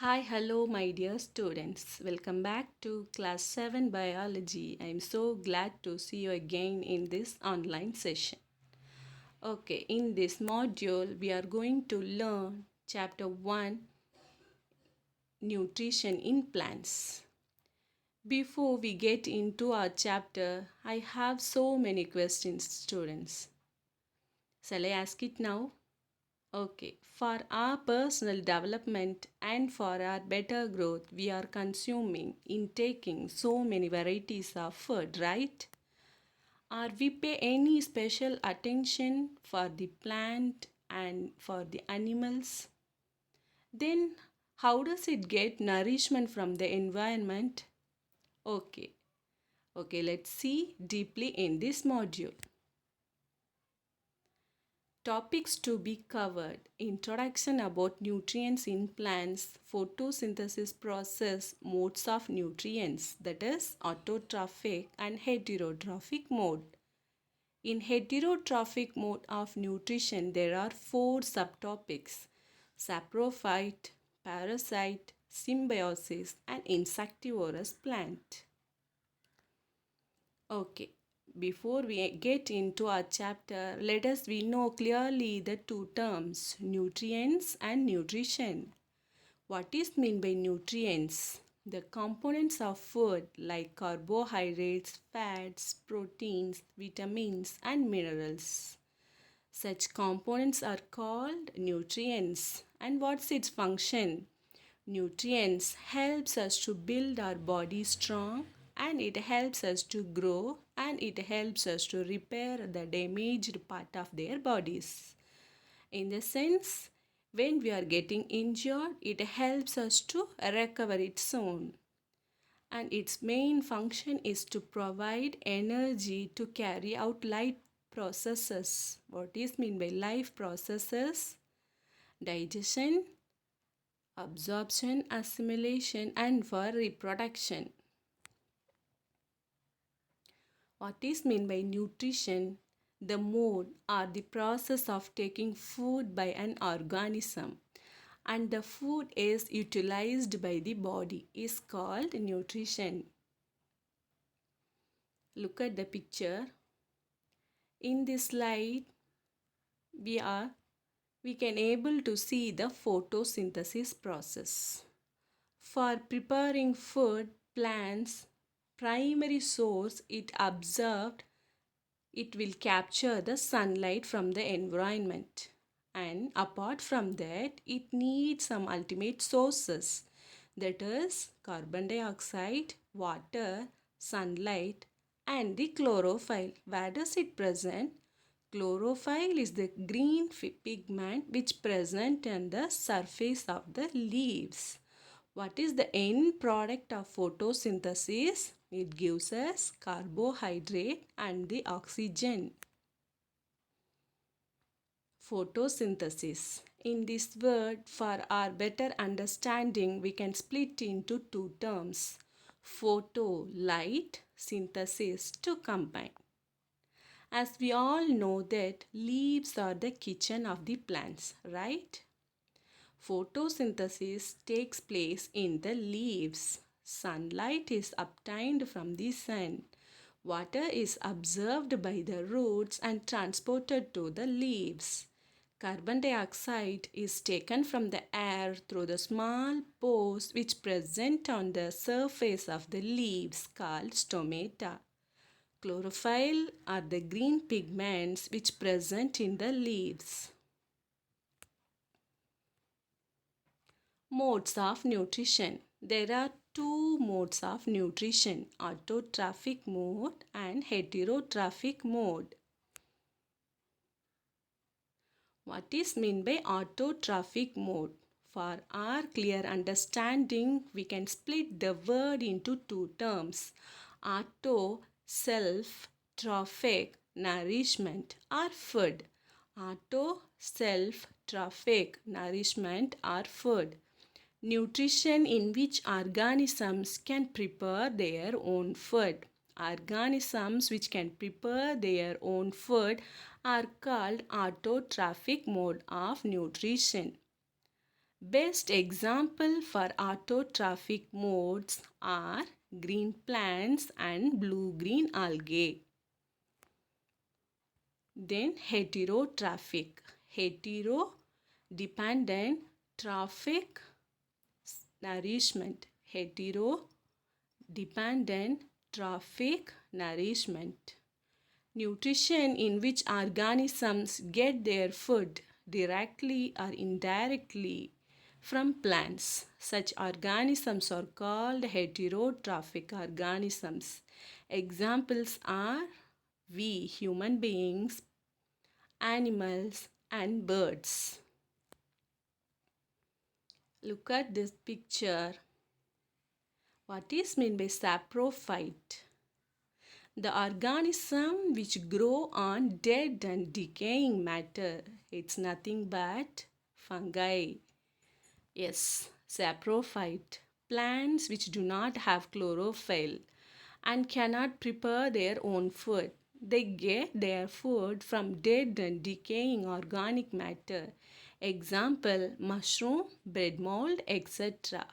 Hi, hello, my dear students. Welcome back to class 7 biology. I am so glad to see you again in this online session. Okay, in this module, we are going to learn chapter 1 Nutrition in Plants. Before we get into our chapter, I have so many questions, students. Shall I ask it now? Okay, for our personal development and for our better growth, we are intaking so many varieties of food, right? Or we pay any special attention for the plant and for the animals? Then, how does it get nourishment from the environment? Okay, let's see deeply in this module. Topics to be covered: introduction about nutrients in plants, photosynthesis process, modes of nutrients, that is autotrophic and heterotrophic mode. In heterotrophic mode of nutrition, there are four subtopics: saprophyte, parasite, symbiosis, and insectivorous plant. Okay, before we get into our chapter, let us we know clearly the two terms nutrients and nutrition. What is meant by nutrients? The components of food like carbohydrates, fats, proteins, vitamins, and minerals. Such components are called nutrients. And what's its function? Nutrients helps us to build our body strong, and it helps us to grow, and it helps us to repair the damaged part of their bodies. In the sense, when we are getting injured, it helps us to recover it soon. And its main function is to provide energy to carry out life processes. What is meant by life processes? Digestion, absorption, assimilation, and for reproduction. What is meant by nutrition? The mode or the process of taking food by an organism, and the food is utilized by the body is called nutrition. Look at the picture. In this slide, we can able to see the photosynthesis process. For preparing food, plants primary source it observed it will capture the sunlight from the environment, and apart from that it needs some ultimate sources, that is carbon dioxide, water, sunlight, and the chlorophyll. Where does it present? Chlorophyll is the green pigment which present on the surface of the leaves. What is the end product of photosynthesis? It gives us carbohydrate and the oxygen. Photosynthesis. In this word, for our better understanding, we can split into two terms: photo, light, synthesis, to combine. As we all know that leaves are the kitchen of the plants, right? Photosynthesis takes place in the leaves. Sunlight is obtained from the sun. Water is absorbed by the roots and transported to the leaves. Carbon dioxide is taken from the air through the small pores which present on the surface of the leaves called stomata. Chlorophyll are the green pigments which present in the leaves. Modes of nutrition. There are two modes of nutrition: autotrophic mode and heterotrophic mode. What is meant by autotrophic mode? For our clear understanding, we can split the word into two terms: auto, self, trophic, nourishment or food. Auto, self, trophic, nourishment or food. Nutrition in which organisms can prepare their own food. Organisms which can prepare their own food are called autotrophic mode of nutrition. Best example for autotrophic modes are green plants and blue-green algae. Then heterotrophic. Hetero dependent trophic nourishment. Hetero dependent trophic nourishment. Nutrition in which organisms get their food directly or indirectly from plants. Such organisms are called heterotrophic organisms. Examples are we human beings, animals, and birds. Look at this picture. What is meant by saprophyte? The organism which grow on dead and decaying matter. It's nothing but fungi. Yes, saprophyte. Plants which do not have chlorophyll and cannot prepare their own food. They get their food from dead and decaying organic matter. Example, mushroom, bread mold, etc.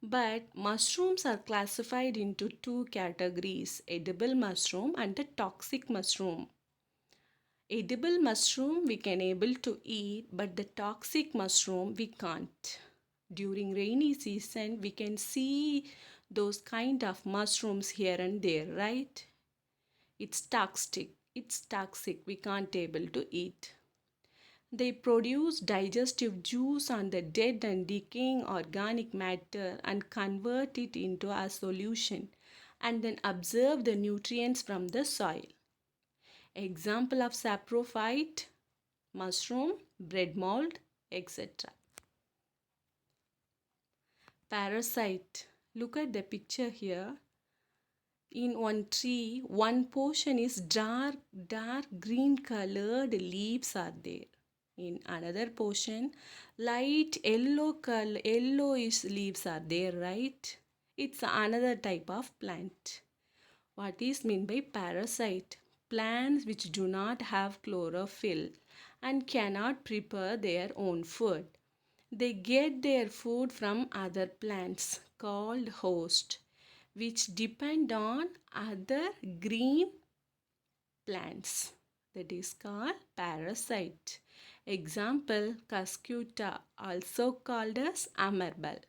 But mushrooms are classified into two categories, edible mushroom and the toxic mushroom. Edible mushroom we can able to eat, but the toxic mushroom we can't. During rainy season we can see those kind of mushrooms here and there, right? It's toxic, we can't able to eat. They produce digestive juice on the dead and decaying organic matter and convert it into a solution and then absorb the nutrients from the soil. Example of saprophyte, mushroom, bread mold, etc. Parasite. Look at the picture here. In one tree, one portion is dark green colored leaves are there. In another portion, light yellowish leaves are there, right? It's another type of plant. What is meant by parasite? Plants which do not have chlorophyll and cannot prepare their own food. They get their food from other plants called host, which depend on other green plants. That is called parasite. Example, cuscuta, also called as amerbal.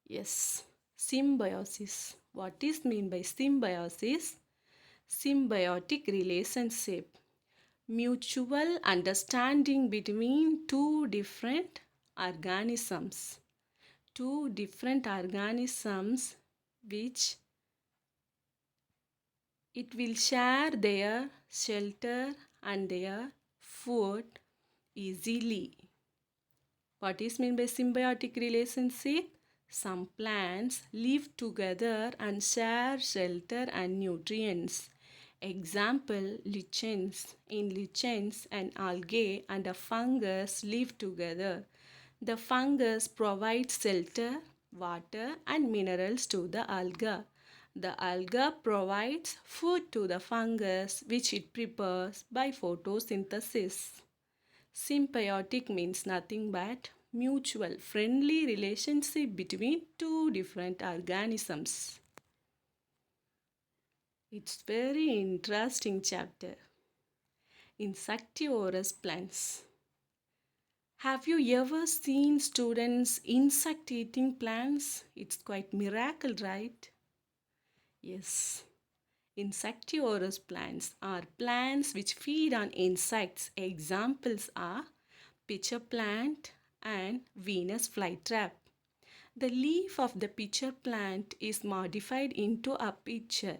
Yes, symbiosis. What is mean by symbiosis? Symbiotic relationship. Mutual understanding between two different organisms. Two different organisms which it will share their shelter and their food easily. What is meant by symbiotic relationship? Some plants live together and share shelter and nutrients. Example, lichens. In lichens, an algae and a fungus live together. The fungus provides shelter, water, and minerals to the alga. The alga provides food to the fungus, which it prepares by photosynthesis. Symbiotic means nothing but mutual, friendly relationship between two different organisms. It's very interesting chapter. Insectivorous plants. Have you ever seen students insect eating plants? It's quite miracle, right? Yes. Insectivorous plants are plants which feed on insects. Examples are pitcher plant and Venus flytrap. The leaf of the pitcher plant is modified into a pitcher.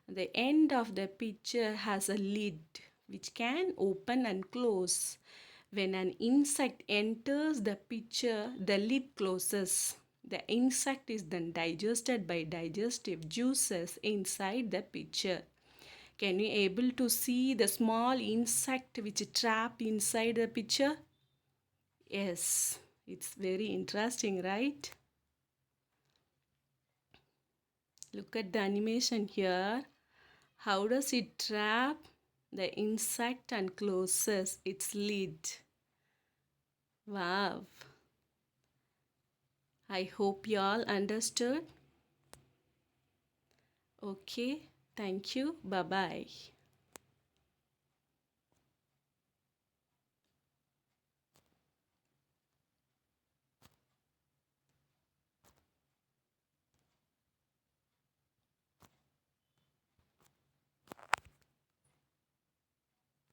The end of the pitcher has a lid which can open and close. When an insect enters the pitcher, the lid closes. The insect is then digested by digestive juices inside the pitcher. Can you able to see the small insect which trap inside the pitcher? Yes, it's very interesting, right? Look at the animation here. How does it trap the insect and closes its lid? Wow. I hope you all understood. Okay. Thank you. Bye bye.